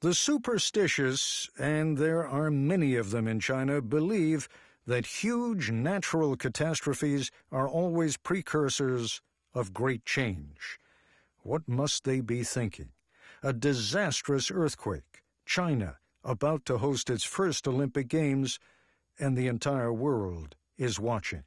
The superstitious, and there are many of them in China, believe that huge natural catastrophes are always precursors of great change. What must they be thinking? A disastrous earthquake, China about to host its first Olympic Games, and the entire world is watching.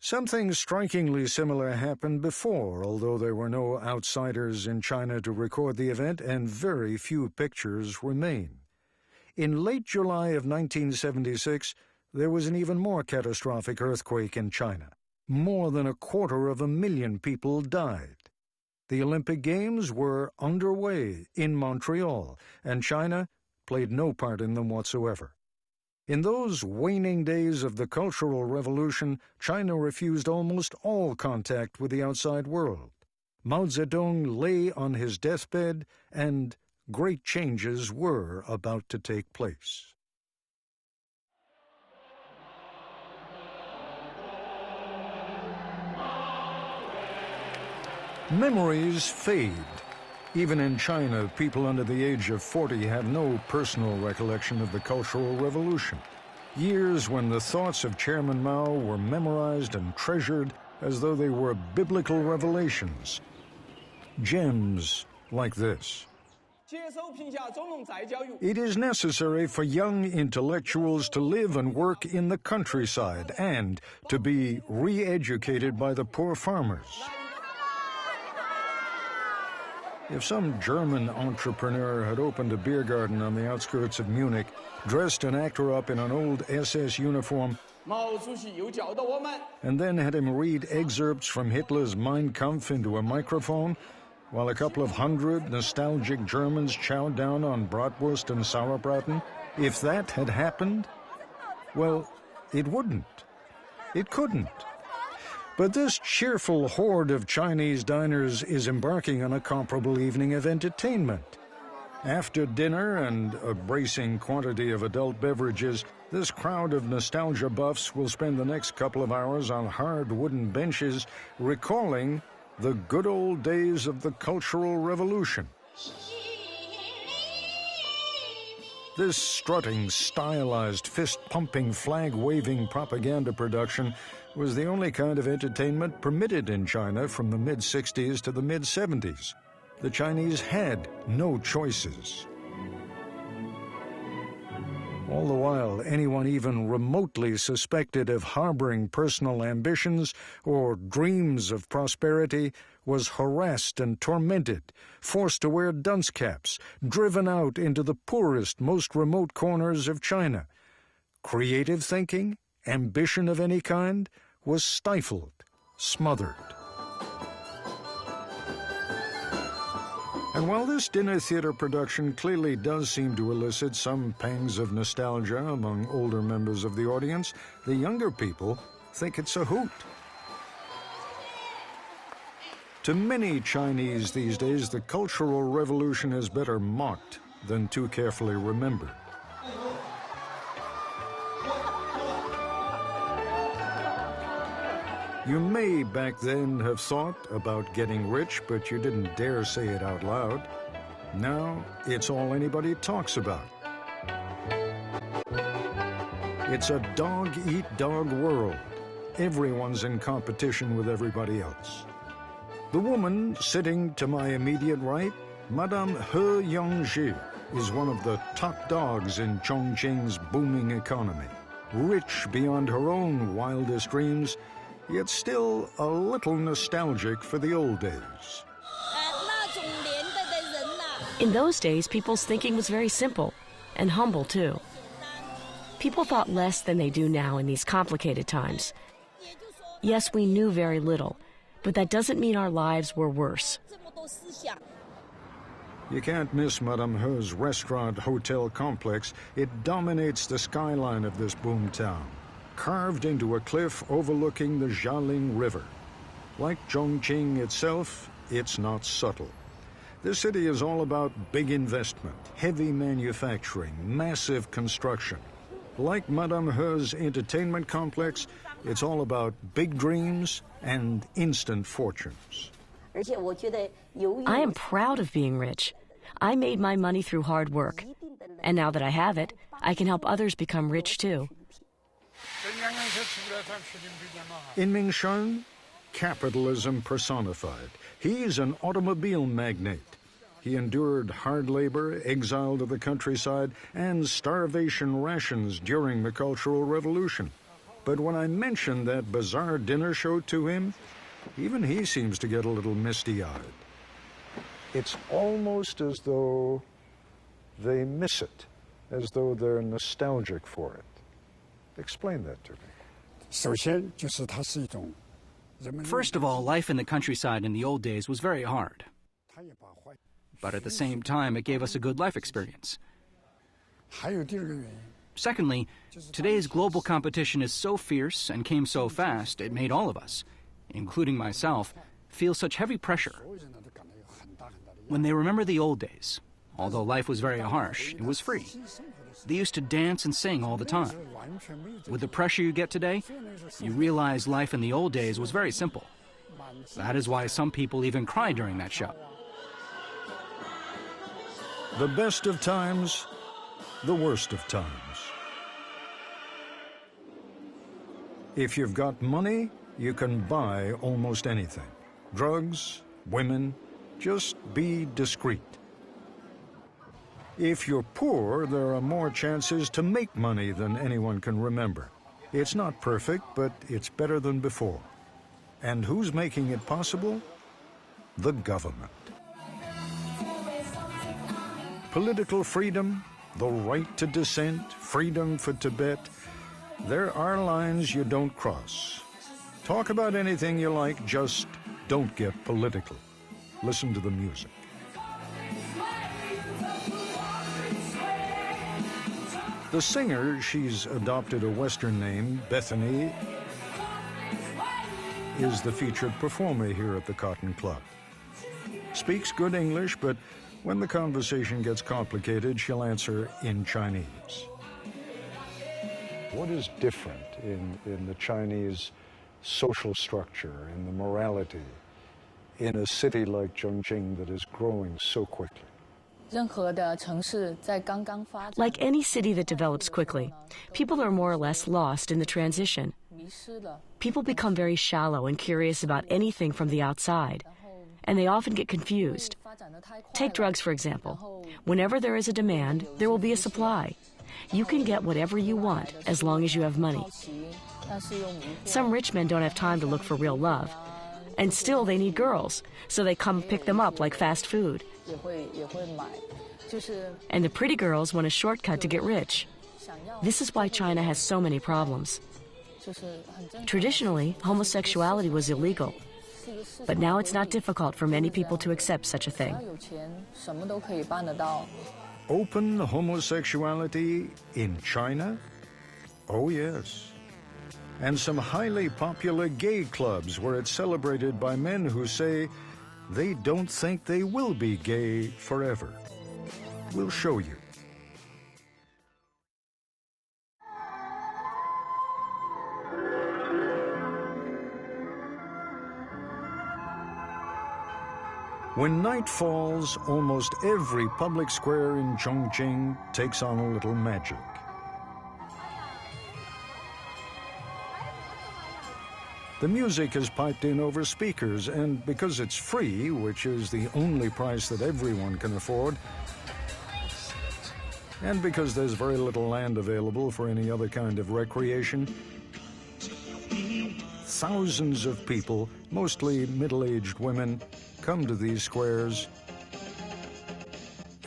Something strikingly similar happened before, although there were no outsiders in China to record the event and very few pictures remain. In late July of 1976, there was an even more catastrophic earthquake in China. More than 250,000 people died. The Olympic Games were underway in Montreal, and China played no part in them whatsoever. In those waning days of the Cultural Revolution, China refused almost all contact with the outside world. Mao Zedong lay on his deathbed, and great changes were about to take place. Memories fade. Even in China, people under the age of 40 have no personal recollection of the Cultural Revolution. Years when the thoughts of Chairman Mao were memorized and treasured as though they were biblical revelations. Gems like this. It is necessary for young intellectuals to live and work in the countryside and to be re-educated by the poor farmers. If some German entrepreneur had opened a beer garden on the outskirts of Munich, dressed an actor up in an old SS uniform, and then had him read excerpts from Hitler's Mein Kampf into a microphone, while a couple of hundred nostalgic Germans chowed down on bratwurst and sauerbraten, if that had happened, well, it wouldn't. It couldn't. But this cheerful horde of Chinese diners is embarking on a comparable evening of entertainment. After dinner and a bracing quantity of adult beverages, this crowd of nostalgia buffs will spend the next couple of hours on hard wooden benches recalling the good old days of the Cultural Revolution. This strutting, stylized, fist-pumping, flag-waving propaganda production was the only kind of entertainment permitted in China from the mid-60s to the mid-70s. The Chinese had no choices. All the while, anyone even remotely suspected of harboring personal ambitions or dreams of prosperity was harassed and tormented, forced to wear dunce caps, driven out into the poorest, most remote corners of China. Creative thinking, ambition of any kind, was stifled, smothered. And while this dinner theater production clearly does seem to elicit some pangs of nostalgia among older members of the audience, the younger people think it's a hoot. To many Chinese these days, the Cultural Revolution is better mocked than too carefully remembered. You may back then have thought about getting rich, but you didn't dare say it out loud. Now, it's all anybody talks about. It's a dog-eat-dog world. Everyone's in competition with everybody else. The woman sitting to my immediate right, Madame He Yongzhi, is one of the top dogs in Chongqing's booming economy. Rich beyond her own wildest dreams, yet still a little nostalgic for the old days. In those days, people's thinking was very simple and humble, too. People thought less than they do now in these complicated times. Yes, we knew very little, but that doesn't mean our lives were worse. You can't miss Madame He's restaurant-hotel complex. It dominates the skyline of this boomtown, carved into a cliff overlooking the Jialing River. Like Chongqing itself, it's not subtle. This city is all about big investment, heavy manufacturing, massive construction. Like Madame He's entertainment complex, it's all about big dreams and instant fortunes. I am proud of being rich. I made my money through hard work. And now that I have it, I can help others become rich too. In Mingshan, capitalism personified. He's an automobile magnate. He endured hard labor, exile to the countryside, and starvation rations during the Cultural Revolution. But when I mentioned that bizarre dinner show to him, even he seems to get a little misty-eyed. It's almost as though they miss it, as though they're nostalgic for it. Explain that to me. First of all, life in the countryside in the old days was very hard. But at the same time, it gave us a good life experience. Secondly, today's global competition is so fierce and came so fast, it made all of us, including myself, feel such heavy pressure. When they remember the old days, although life was very harsh, it was free. They used to dance and sing all the time. With the pressure you get today, you realize life in the old days was very simple. That is why some people even cry during that show. The best of times, the worst of times. If you've got money, you can buy almost anything. Drugs, women, just be discreet. If you're poor, there are more chances to make money than anyone can remember. It's not perfect, but it's better than before. And who's making it possible? The government. Political freedom, the right to dissent, freedom for Tibet. There are lines you don't cross. Talk about anything you like, just don't get political. Listen to the music. The singer, she's adopted a Western name, Bethany, is the featured performer here at the Cotton Club. Speaks good English, but when the conversation gets complicated, she'll answer in Chinese. What is different in the Chinese social structure, in the morality, in a city like Chongqing that is growing so quickly? Like any city that develops quickly, people are more or less lost in the transition. People become very shallow and curious about anything from the outside, and they often get confused. Take drugs, for example. Whenever there is a demand, there will be a supply. You can get whatever you want as long as you have money. Some rich men don't have time to look for real love, and still they need girls, so they come pick them up like fast food. And the pretty girls want a shortcut to get rich. This is why China has so many problems. Traditionally, homosexuality was illegal, but now it's not difficult for many people to accept such a thing. Open homosexuality in China? Oh, yes. And some highly popular gay clubs where it's celebrated by men who say they don't think they will be gay forever. We'll show you. When night falls, almost every public square in Chongqing takes on a little magic. The music is piped in over speakers, and because it's free, which is the only price that everyone can afford, and because there's very little land available for any other kind of recreation, thousands of people, mostly middle-aged women, come to these squares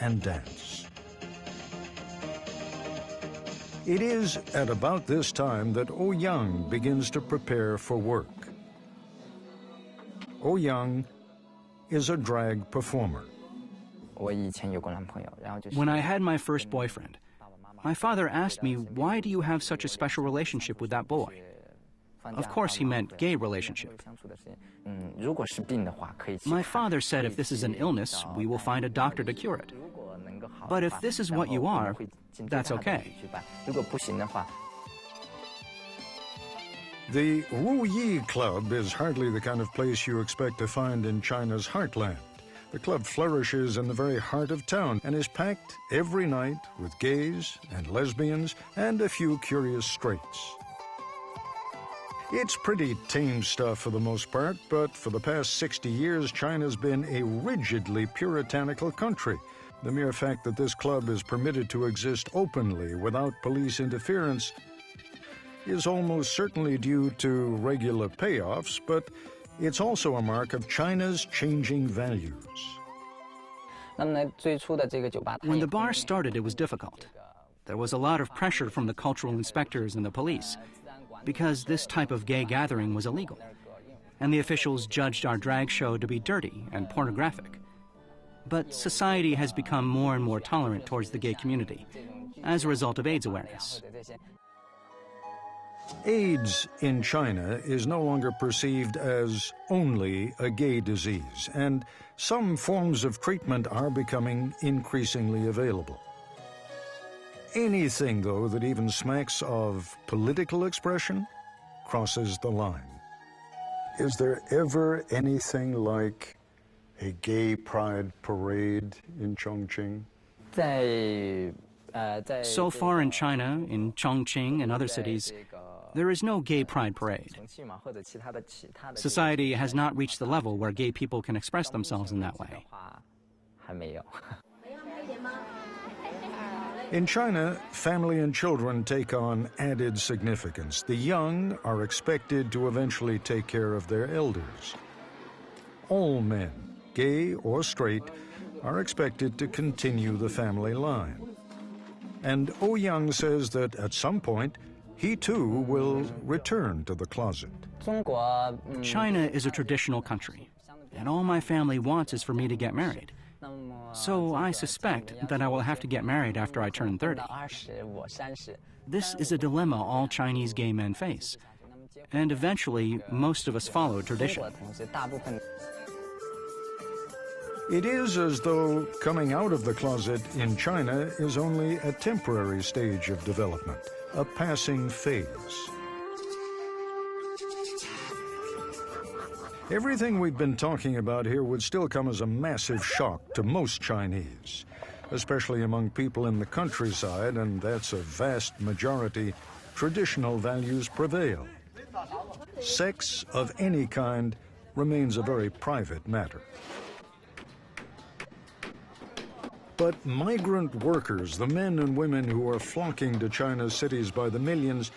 and dance. It is at about this time that Ouyang begins to prepare for work. Ouyang is a drag performer. When I had my first boyfriend, my father asked me, "Why do you have such a special relationship with that boy?" Of course, he meant gay relationship. My father said if this is an illness, we will find a doctor to cure it. But if this is what you are, that's okay. The Wu Yi Club is hardly the kind of place you expect to find in China's heartland. The club flourishes in the very heart of town and is packed every night with gays and lesbians and a few curious straights. It's pretty tame stuff for the most part, but for the past 60 years, China's been a rigidly puritanical country. The mere fact that this club is permitted to exist openly without police interference is almost certainly due to regular payoffs, but it's also a mark of China's changing values. When the bar started, it was difficult. There was a lot of pressure from the cultural inspectors and the police, because this type of gay gathering was illegal, and the officials judged our drag show to be dirty and pornographic. But society has become more and more tolerant towards the gay community as a result of AIDS awareness. AIDS in China is no longer perceived as only a gay disease, and some forms of treatment are becoming increasingly available. Anything, though, that even smacks of political expression crosses the line. Is there ever anything like a gay pride parade in Chongqing? So far in China, in Chongqing and other cities, there is no gay pride parade. Society has not reached the level where gay people can express themselves in that way. In China, family and children take on added significance. The young are expected to eventually take care of their elders. All men, gay or straight, are expected to continue the family line. And Ouyang says that at some point, he too will return to the closet. China is a traditional country, and all my family wants is for me to get married. So I suspect that I will have to get married after I turn 30. This is a dilemma all Chinese gay men face, and eventually most of us follow tradition. It is as though coming out of the closet in China is only a temporary stage of development, a passing phase. Everything we've been talking about here would still come as a massive shock to most Chinese, especially among people in the countryside, and that's a vast majority. Traditional values prevail. Sex of any kind remains a very private matter. But migrant workers, the men and women who are flocking to China's cities by the millions,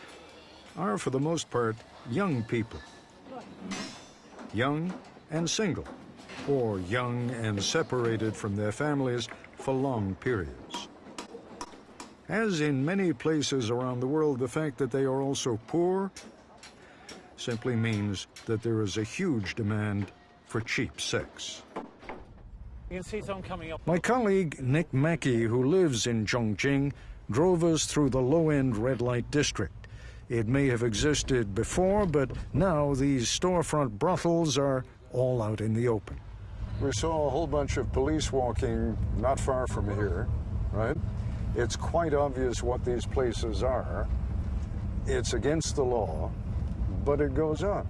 are for the most part young people. Young and single, or young and separated from their families for long periods. As in many places around the world, the fact that they are also poor simply means that there is a huge demand for cheap sex. You can see some coming up. My colleague Nick Mackey, who lives in Chongqing, drove us through the low-end red light district. It may have existed before, but now these storefront brothels are all out in the open. We saw a whole bunch of police walking not far from here, right? It's quite obvious what these places are. It's against the law, but it goes on.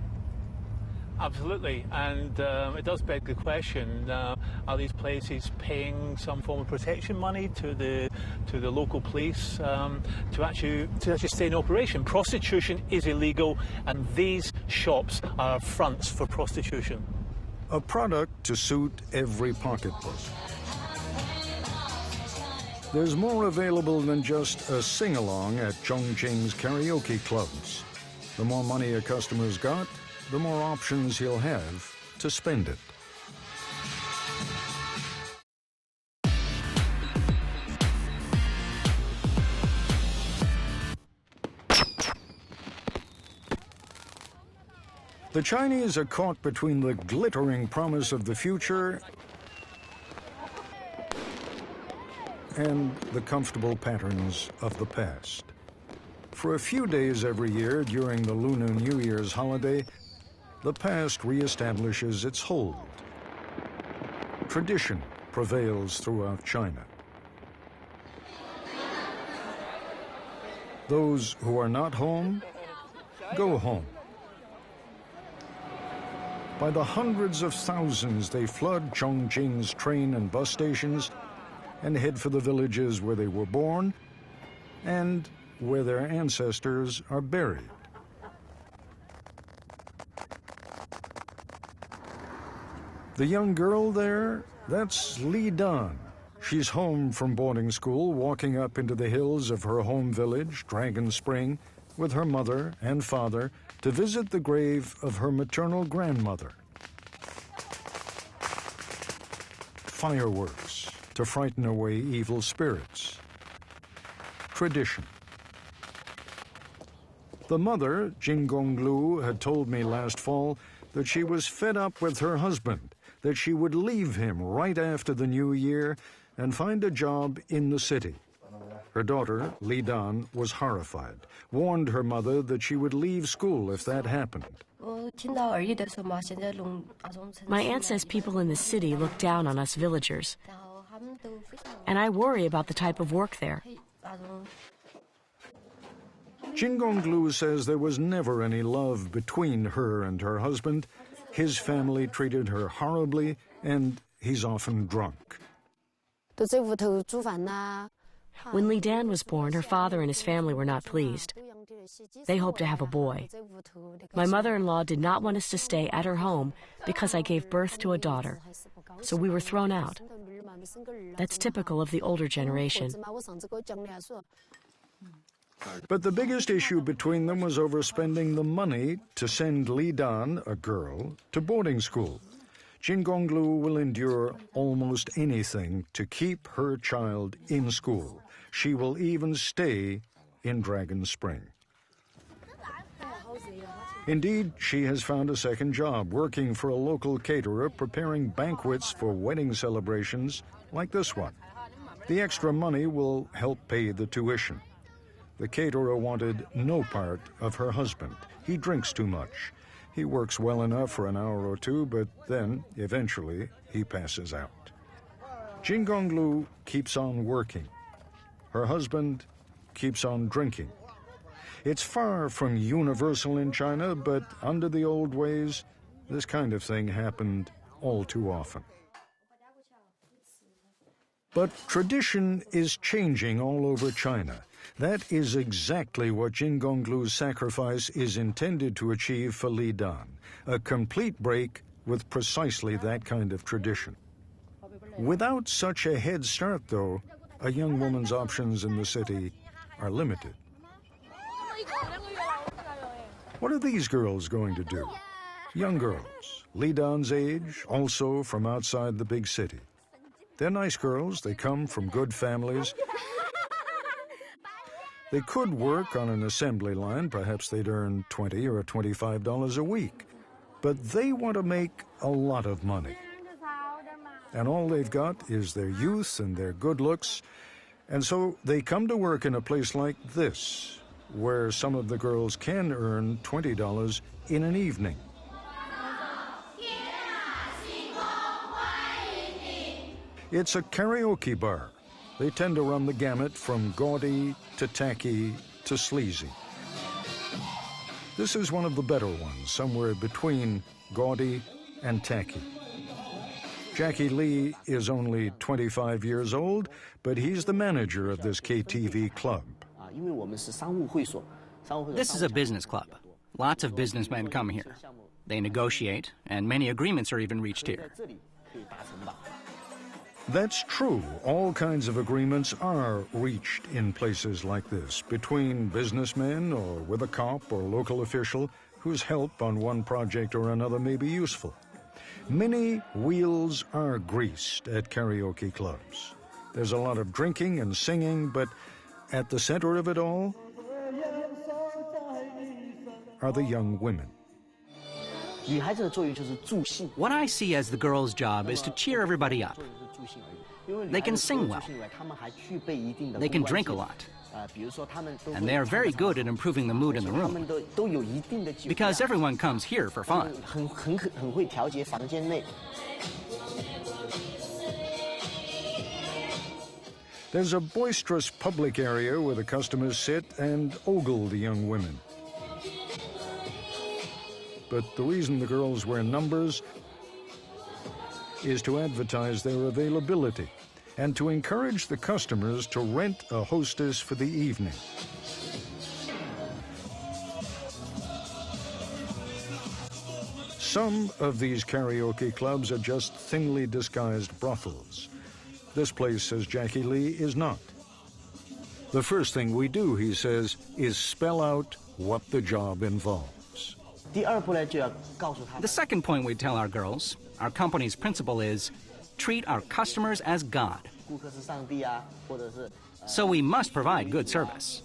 Absolutely, and it does beg the question: are these places paying some form of protection money to the local police to actually stay in operation? Prostitution is illegal, and these shops are fronts for prostitution. A product to suit every pocketbook. There's more available than just a sing-along at Chongqing's karaoke clubs. The more money a customer's got, the more options he'll have to spend it. The Chinese are caught between the glittering promise of the future and the comfortable patterns of the past. For a few days every year during the Lunar New Year's holiday, the past reestablishes its hold. Tradition prevails throughout China. Those who are not home, go home. By the hundreds of thousands, they flood Chongqing's train and bus stations and head for the villages where they were born and where their ancestors are buried. The young girl there, that's Li Dan. She's home from boarding school, walking up into the hills of her home village, Dragon Spring, with her mother and father to visit the grave of her maternal grandmother. Fireworks to frighten away evil spirits. Tradition. The mother, Jin Gonglu, had told me last fall that she was fed up with her husband, that she would leave him right after the new year and find a job in the city. Her daughter, Li Dan, was horrified, warned her mother that she would leave school if that happened. My aunt says people in the city look down on us villagers, and I worry about the type of work there. Jin Gonglu says there was never any love between her and her husband. His family treated her horribly, and he's often drunk. When Li Dan was born, her father and his family were not pleased. They hoped to have a boy. My mother-in-law did not want us to stay at her home because I gave birth to a daughter, so we were thrown out. That's typical of the older generation. But the biggest issue between them was over spending the money to send Li Dan, a girl, to boarding school. Jin Gonglu will endure almost anything to keep her child in school. She will even stay in Dragon Spring. Indeed, she has found a second job, working for a local caterer preparing banquets for wedding celebrations like this one. The extra money will help pay the tuition. The caterer wanted no part of her husband. He drinks too much. He works well enough for an hour or two, but then, eventually, he passes out. Jin Gonglu keeps on working. Her husband keeps on drinking. It's far from universal in China, but under the old ways, this kind of thing happened all too often. But tradition is changing all over China. That is exactly what Jin Gonglu's sacrifice is intended to achieve for Li Dan, a complete break with precisely that kind of tradition. Without such a head start, though, a young woman's options in the city are limited. What are these girls going to do? Young girls, Li Dan's age, also from outside the big city. They're nice girls, they come from good families. They could work on an assembly line, perhaps they'd earn $20 or $25 a week. But they want to make a lot of money. And all they've got is their youth and their good looks. And so they come to work in a place like this, where some of the girls can earn $20 in an evening. It's a karaoke bar. They tend to run the gamut from gaudy to tacky to sleazy. This is one of the better ones, somewhere between gaudy and tacky. Jackie Lee is only 25 years old, but he's the manager of this KTV club. This is a business club. Lots of businessmen come here. They negotiate, and many agreements are even reached here. That's true. All kinds of agreements are reached in places like this, between businessmen or with a cop or local official whose help on one project or another may be useful. Many wheels are greased at karaoke clubs. There's a lot of drinking and singing, but at the center of it all are the young women. What I see as the girls' job is to cheer everybody up. They can sing well. They can drink a lot. And they are very good at improving the mood in the room. Because everyone comes here for fun. There's a boisterous public area where the customers sit and ogle the young women. but the reason the girls wear numbers is to advertise their availability and to encourage the customers to rent a hostess for the evening. Some of these karaoke clubs are just thinly disguised brothels. This place, says Jackie Lee, is not. The first thing we do, he says, is spell out what the job involves. The second point we tell our girls, our company's principle is, treat our customers as God. So we must provide good service.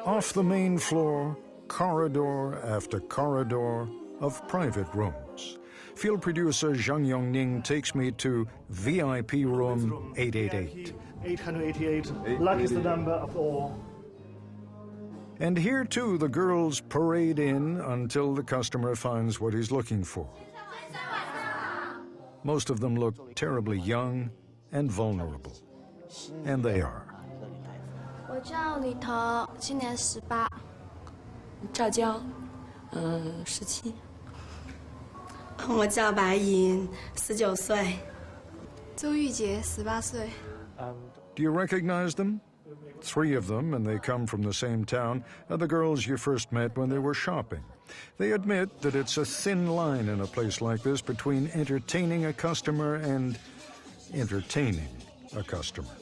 Off the main floor, corridor after corridor of private rooms. Field producer Zhang Yongning takes me to VIP room 888. 888, luckiest number of all. And here, too, the girls parade in until the customer finds what he's looking for. Most of them look terribly young and vulnerable. And they are. 我叫李彤，今年18。赵娇，17。我叫白银，19岁。周玉洁，18岁。Do you recognize them? 3 of them, and they come from the same town, are the girls you first met when they were shopping. They admit that it's a thin line in a place like this between entertaining a customer and entertaining a customer.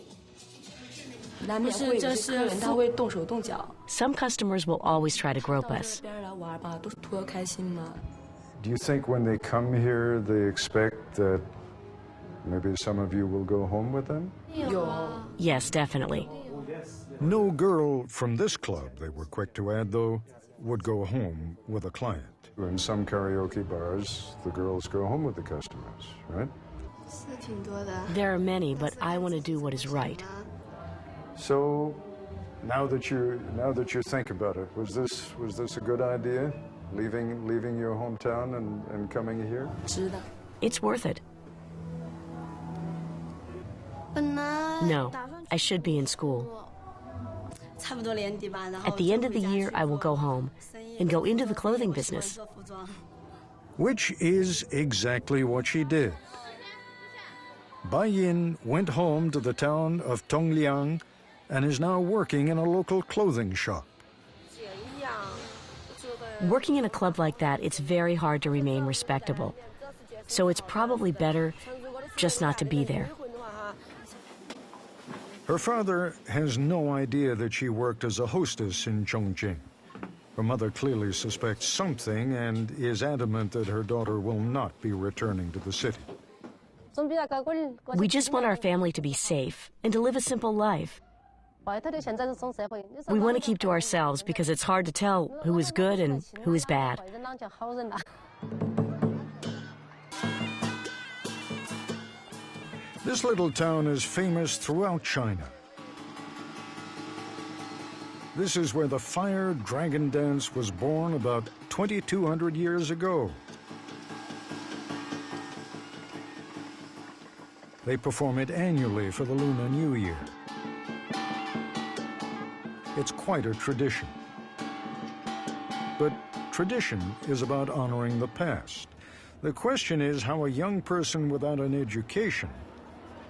Some customers will always try to grope us. Do you think when they come here, they expect that maybe some of you will go home with them? Yes, definitely. No girl from this club, they were quick to add, though, would go home with a client. In some karaoke bars, the girls go home with the customers, right? There are many, but I want to do what is right. So, now that you think about it, was this a good idea? Leaving your hometown and coming here? It's worth it. No, I should be in school. At the end of the year, I will go home and go into the clothing business. Which is exactly what she did. Bai Yin went home to the town of Tongliang and is now working in a local clothing shop. Working in a club like that, it's very hard to remain respectable. So it's probably better just not to be there. Her father has no idea that she worked as a hostess in Chongqing. Her mother clearly suspects something and is adamant that her daughter will not be returning to the city. We just want our family to be safe and to live a simple life. We want to keep to ourselves because it's hard to tell who is good and who is bad. This little town is famous throughout China. This is where the fire dragon dance was born about 2,200 years ago. They perform it annually for the Lunar New Year. It's quite a tradition. But tradition is about honoring the past. The question is how a young person without an education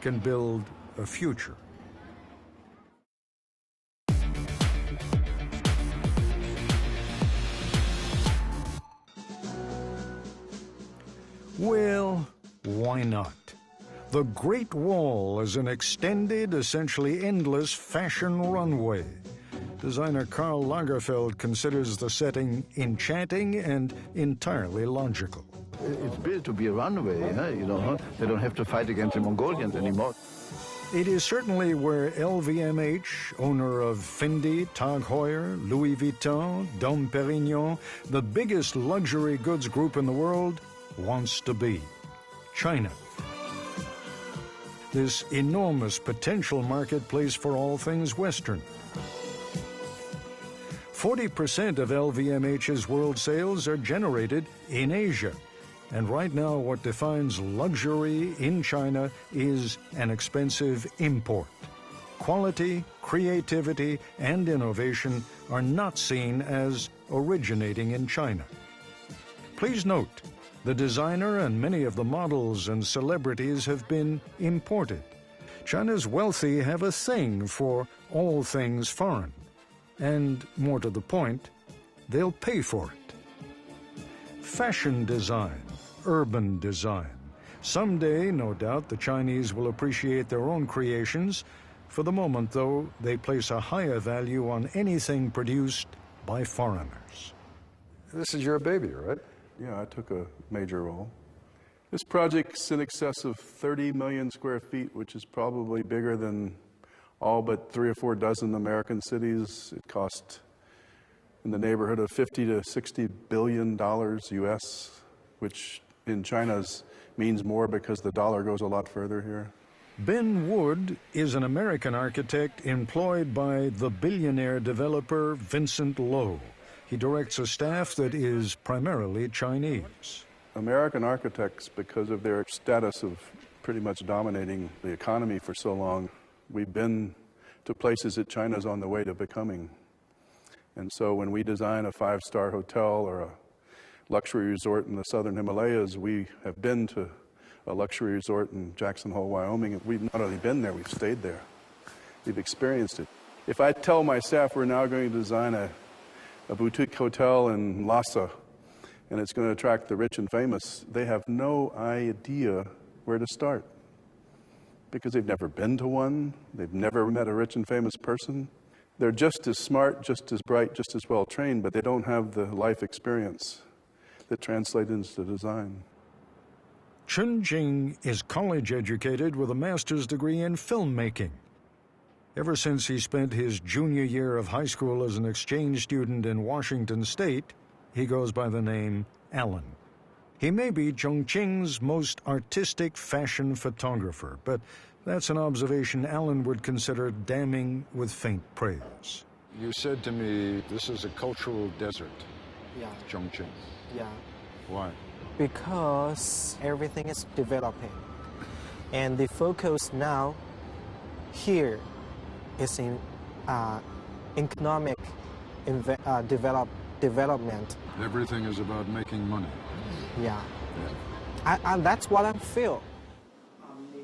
can build a future. Well, why not? The Great Wall is an extended, essentially endless fashion runway. Designer Karl Lagerfeld considers the setting enchanting and entirely logical. It's built to be a runway, you know, they don't have to fight against the Mongolians anymore. It is certainly where LVMH, owner of Fendi, Tag Heuer, Louis Vuitton, Dom Perignon, the biggest luxury goods group in the world, wants to be. China. This enormous potential marketplace for all things Western. 40% of LVMH's world sales are generated in Asia. And right now, what defines luxury in China is an expensive import. Quality, creativity, and innovation are not seen as originating in China. Please note, the designer and many of the models and celebrities have been imported. China's wealthy have a thing for all things foreign, and more to the point, they'll pay for it. Fashion design, urban design. Someday, no doubt, the Chinese will appreciate their own creations. For the moment, though, they place a higher value on anything produced by foreigners. This is your baby, right? Yeah, I took a major role. This project's in excess of 30 million square feet, which is probably bigger than all but 3 or 4 dozen American cities. It cost in the neighborhood of $50 to $60 billion US, which in China's means more because the dollar goes a lot further here. Ben Wood is an American architect employed by the billionaire developer Vincent Lo. He directs a staff that is primarily Chinese. American architects, because of their status of pretty much dominating the economy for so long, we've been to places that China's on the way to becoming. And so when we design a 5-star hotel or a luxury resort in the southern Himalayas, we have been to a luxury resort in Jackson Hole, Wyoming. We've not only been there, we've stayed there. We've experienced it. If I tell my staff we're now going to design a boutique hotel in Lhasa, and it's going to attract the rich and famous, they have no idea where to start. Because they've never been to one, they've never met a rich and famous person. They're just as smart, just as bright, just as well trained, but they don't have the life experience that translates into design. Chun Jing is college educated with a master's degree in filmmaking. Ever since he spent his junior year of high school as an exchange student in Washington State, he goes by the name Alan. He may be Chongqing's most artistic fashion photographer, but that's an observation Alan would consider damning with faint praise. You said to me, this is a cultural desert. Yeah. Chongqing. Yeah. Why? Because everything is developing. And the focus now here is in economic development. Everything is about making money. Yeah. That's what I feel.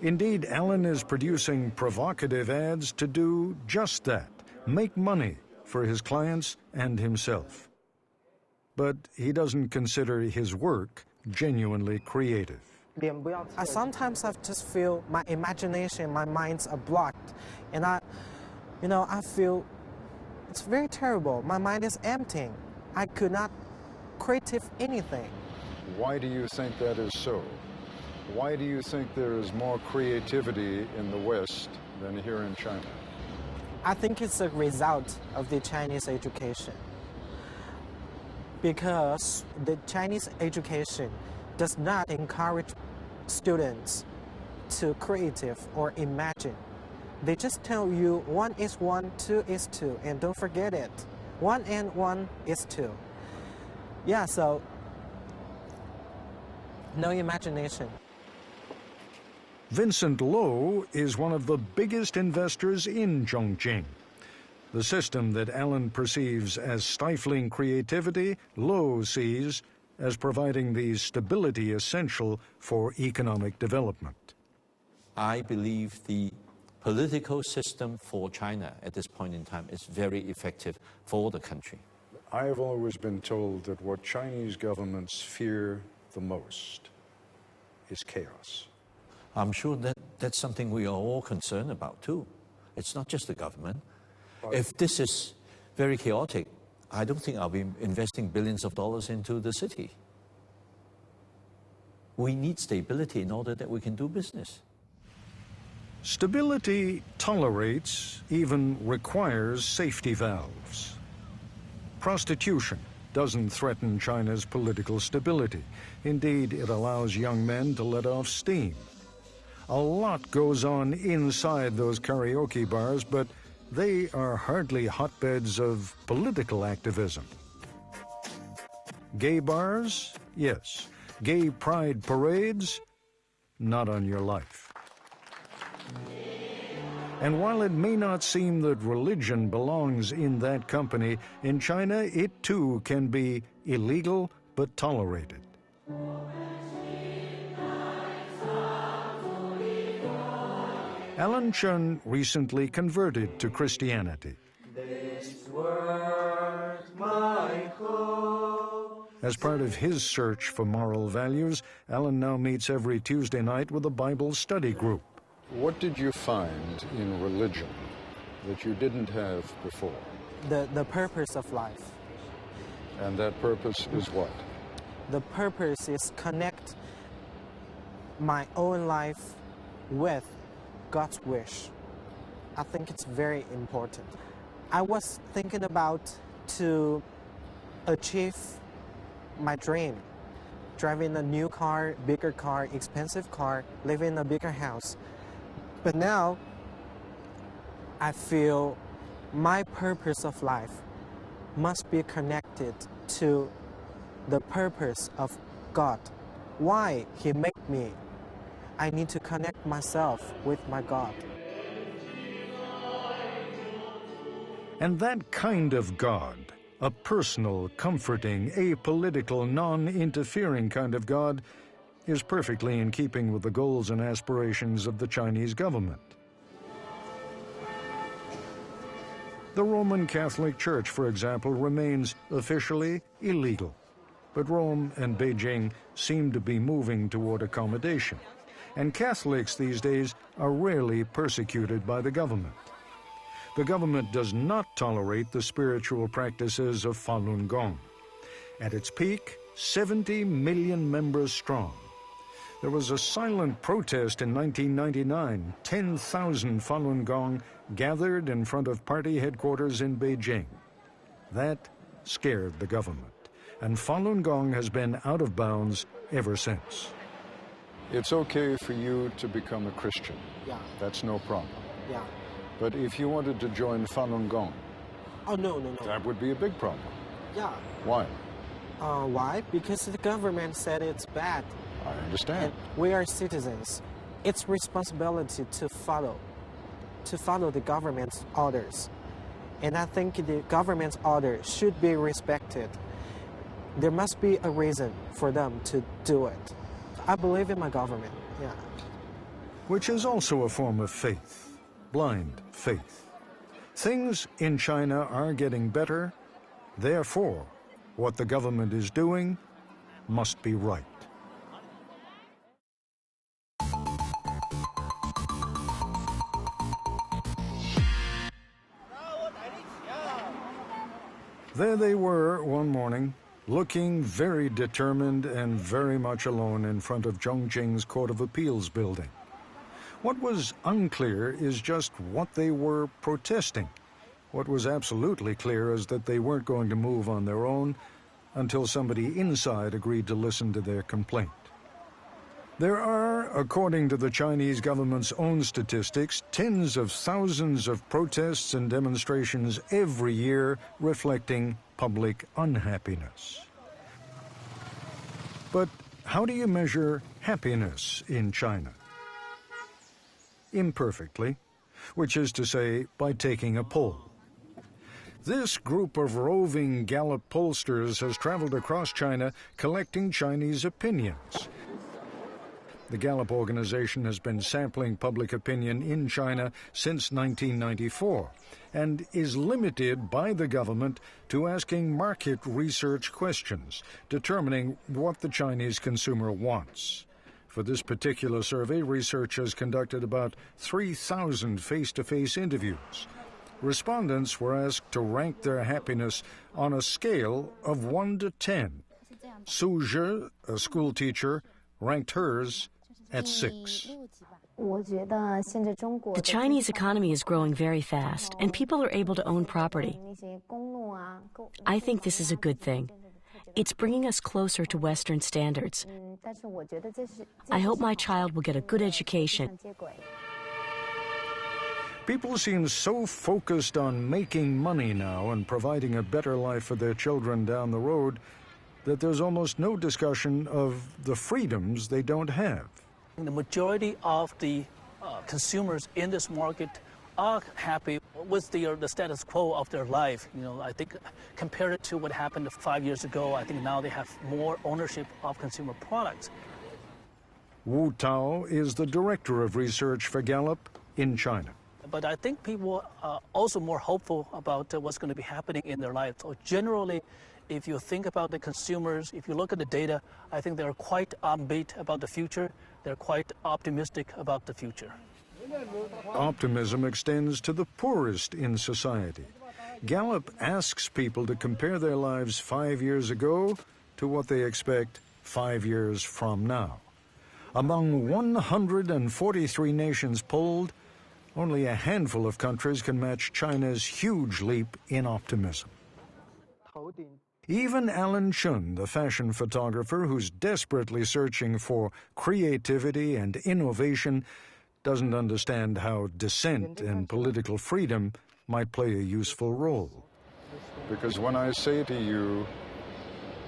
Indeed, Alan is producing provocative ads to do just that, make money for his clients and himself. But he doesn't consider his work genuinely creative. Sometimes I just feel my imagination, my minds are blocked. And I feel it's very terrible. My mind is empty. I could not create anything. Why do you think that is so? Why do you think there is more creativity in the West than here in China? I think it's a result of the Chinese education. Because the Chinese education does not encourage students to creative or imagine. They just tell you 1 is 1, 2 is 2, and don't forget it. 1 and 1 is 2. Yeah, so no imagination. Vincent Lo is one of the biggest investors in Chongqing. The system that Alan perceives as stifling creativity, Lo sees as providing the stability essential for economic development. I believe the political system for China at this point in time is very effective for the country. I have always been told that what Chinese governments fear the most is chaos. I'm sure that that's something we are all concerned about too. It's not just the government. If this is very chaotic, I don't think I'll be investing billions of dollars into the city. We need stability in order that we can do business. Stability tolerates, even requires safety valves. Prostitution doesn't threaten China's political stability. Indeed, it allows young men to let off steam. A lot goes on inside those karaoke bars, but they are hardly hotbeds of political activism. Gay bars? Yes. Gay pride parades? Not on your life. And while it may not seem that religion belongs in that company, in China it too can be illegal but tolerated. Alan Chun recently converted to Christianity. As part of his search for moral values, Alan now meets every Tuesday night with a Bible study group. What did you find in religion that you didn't have before? The purpose of life. And that purpose is what? The purpose is connect my own life with God's wish. I think it's very important. I was thinking about to achieve my dream, driving a new car, bigger car, expensive car, living in a bigger house. But now I feel my purpose of life must be connected to the purpose of God. Why He made me. I need to connect myself with my God. And that kind of God, a personal, comforting, apolitical, non-interfering kind of God, is perfectly in keeping with the goals and aspirations of the Chinese government. The Roman Catholic Church, for example, remains officially illegal, but Rome and Beijing seem to be moving toward accommodation, and Catholics these days are rarely persecuted by the government. The government does not tolerate the spiritual practices of Falun Gong. At its peak, 70 million members strong. There was a silent protest in 1999. 10,000 Falun Gong gathered in front of party headquarters in Beijing. That scared the government, and Falun Gong has been out of bounds ever since. It's okay for you to become a Christian. Yeah. That's no problem. Yeah. But if you wanted to join Falun Gong, oh, no. That would be a big problem. Yeah. Why? Why? Because the government said it's bad. I understand. And we are citizens. It's responsibility to follow the government's orders. And I think the government's order should be respected. There must be a reason for them to do it. I believe in my government, yeah. Which is also a form of faith, blind faith. Things in China are getting better, therefore, what the government is doing must be right. There they were one morning, looking very determined and very much alone in front of Chongqing's Court of Appeals building. What was unclear is just what they were protesting. What was absolutely clear is that they weren't going to move on their own until somebody inside agreed to listen to their complaint. There are, according to the Chinese government's own statistics, tens of thousands of protests and demonstrations every year reflecting public unhappiness. But how do you measure happiness in China? Imperfectly, which is to say, by taking a poll. This group of roving Gallup pollsters has traveled across China collecting Chinese opinions. The Gallup organization has been sampling public opinion in China since 1994 and is limited by the government to asking market research questions, determining what the Chinese consumer wants. For this particular survey, researchers conducted about 3,000 face-to-face interviews. Respondents were asked to rank their happiness on a scale of 1 to 10. Su Zhe, a school teacher, ranked hers at 6. The Chinese economy is growing very fast, and people are able to own property. I think this is a good thing. It's bringing us closer to Western standards. I hope my child will get a good education. People seem so focused on making money now and providing a better life for their children down the road that there's almost no discussion of the freedoms they don't have. The majority of the consumers in this market are happy with the status quo of their life. You know, I think compared to what happened 5 years ago, I think now they have more ownership of consumer products. Wu Tao is the director of research for Gallup in China. But I think people are also more hopeful about what's going to be happening in their lives. So generally, if you think about the consumers, if you look at the data, I think they're quite upbeat about the future. They're quite optimistic about the future. Optimism extends to the poorest in society. Gallup asks people to compare their lives 5 years ago to what they expect 5 years from now. Among 143 nations polled, only a handful of countries can match China's huge leap in optimism. Even Alan Chun, the fashion photographer who's desperately searching for creativity and innovation, doesn't understand how dissent and political freedom might play a useful role. Because when I say to you,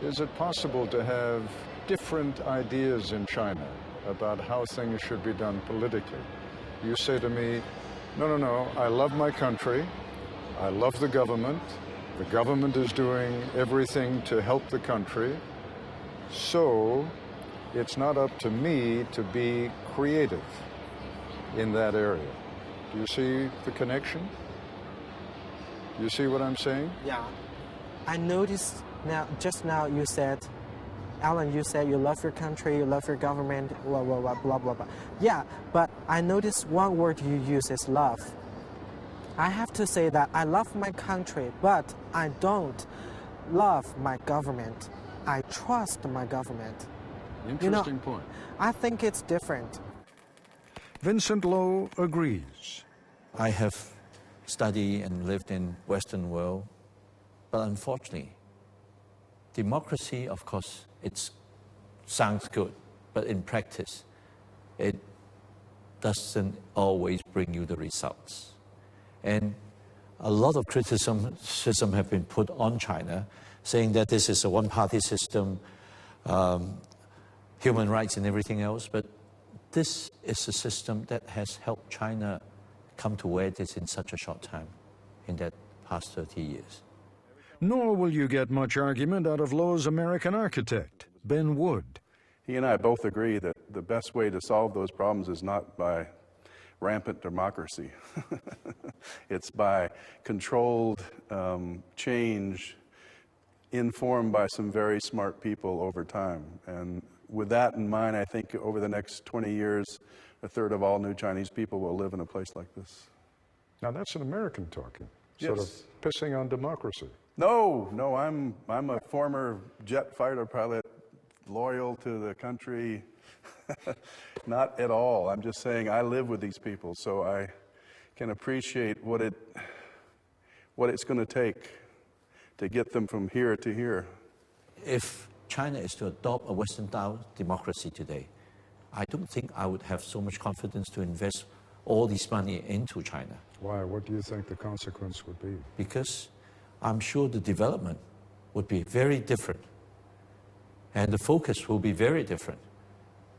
is it possible to have different ideas in China about how things should be done politically? You say to me, no, I love my country, I love the government is doing everything to help the country, so it's not up to me to be creative in that area. Do you see the connection? Do you see what I'm saying? Yeah. I noticed just now you said, Alan, you said you love your country, you love your government, blah, blah, blah, blah, blah, blah. Yeah, but I noticed one word you use is love. I have to say that I love my country, but I don't love my government. I trust my government. Interesting point. I think it's different. Vincent Lo agrees. I have studied and lived in Western world, but unfortunately, democracy, of course, it sounds good, but in practice, it doesn't always bring you the results. And a lot of criticism have been put on China, saying that this is a one-party system, human rights and everything else, but this is a system that has helped China come to where it is in such a short time, in that past 30 years. Nor will you get much argument out of Lo's American architect, Ben Wood. He and I both agree that the best way to solve those problems is not by rampant democracy. It's by controlled change informed by some very smart people over time. And with that in mind, I think over the next 20 years, a third of all new Chinese people will live in a place like this. Now that's an American talking, Yes. sort of pissing on democracy. No, I'm a former jet fighter pilot, loyal to the country. Not at all. I'm just saying I live with these people, so I can appreciate what it's going to take to get them from here to here. If China is to adopt a Western-style democracy today, I don't think I would have so much confidence to invest all this money into China. Why? What do you think the consequence would be? Because I'm sure the development would be very different, and the focus will be very different.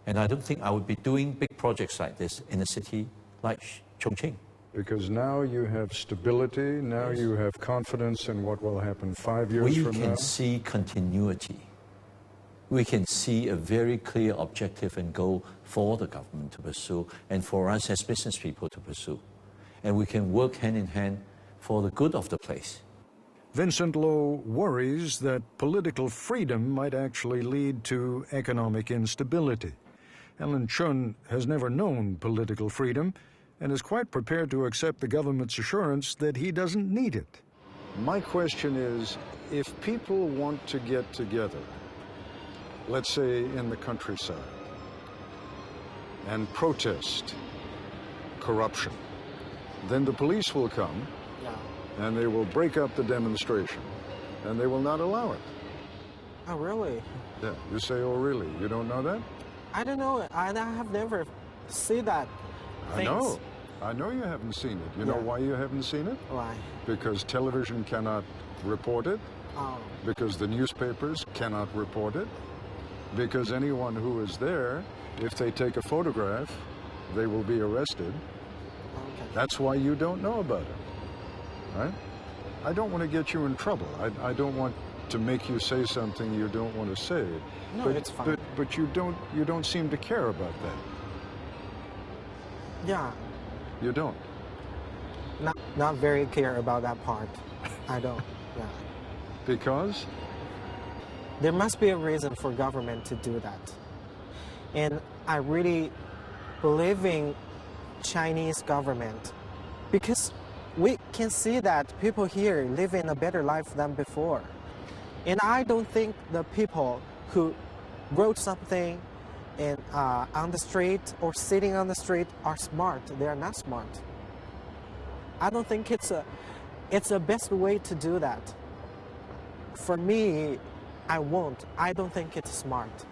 And I don't think I would be doing big projects like this in a city like Chongqing. Because now you have stability, now you have confidence in what will happen 5 years from now. We can see continuity. We can see a very clear objective and goal for the government to pursue and for us as business people to pursue. And we can work hand in hand for the good of the place. Vincent Lo worries that political freedom might actually lead to economic instability. Alan Chun has never known political freedom and is quite prepared to accept the government's assurance that he doesn't need it. My question is, if people want to get together, let's say in the countryside, and protest corruption, then the police will come and they will break up the demonstration and they will not allow it. Oh, really? Yeah, you say, oh, really? You don't know that? I don't know. I have never seen that. I know you haven't seen it. You know why you haven't seen it? Why? Because television cannot report it. Oh. Because the newspapers cannot report it. Because anyone who is there, if they take a photograph, they will be arrested. Okay. That's why you don't know about it, right? I don't want to get you in trouble. I don't want to make you say something you don't want to say. No, but, it's fine. But you don't seem to care about that. Yeah. You don't. Not very care about that part. I don't. Yeah. Because? There must be a reason for government to do that. And I really believe in Chinese government because we can see that people here live in a better life than before. And I don't think the people who wrote something and on the street or sitting on the street are smart. They are not smart. I don't think it's a best way to do that. For me, I won't. I don't think it's smart.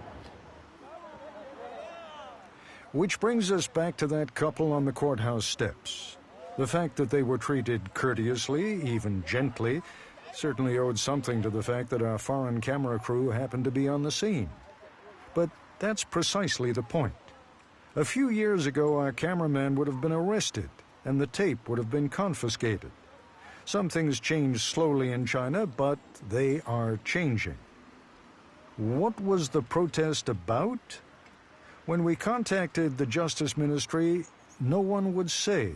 Which brings us back to that couple on the courthouse steps. The fact that they were treated courteously, even gently, certainly owed something to the fact that our foreign camera crew happened to be on the scene. But that's precisely the point. A few years ago, our cameraman would have been arrested, and the tape would have been confiscated. Some things change slowly in China, but they are changing. What was the protest about? When we contacted the Justice Ministry, no one would say.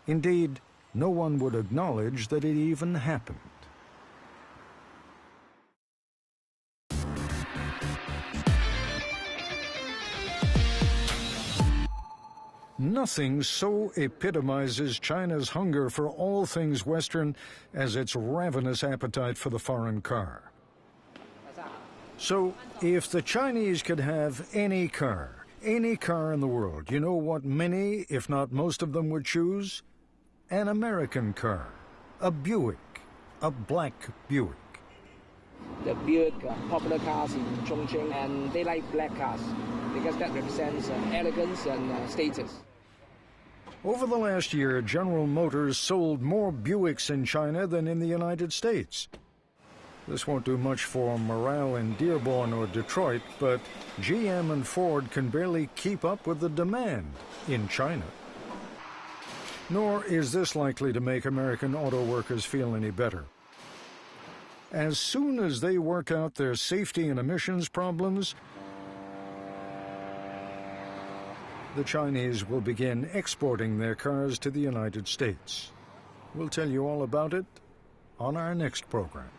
Indeed, no one would acknowledge that it even happened. Nothing so epitomizes China's hunger for all things Western as its ravenous appetite for the foreign car. So, if the Chinese could have any car in the world, you know what many, if not most of them, would choose? An American car, a Buick, a black Buick. The Buick popular cars in Chongqing, and they like black cars because that represents elegance and status. Over the last year, General Motors sold more Buicks in China than in the United States. This won't do much for morale in Dearborn or Detroit, but GM and Ford can barely keep up with the demand in China. Nor is this likely to make American auto workers feel any better. As soon as they work out their safety and emissions problems, the Chinese will begin exporting their cars to the United States. We'll tell you all about it on our next program.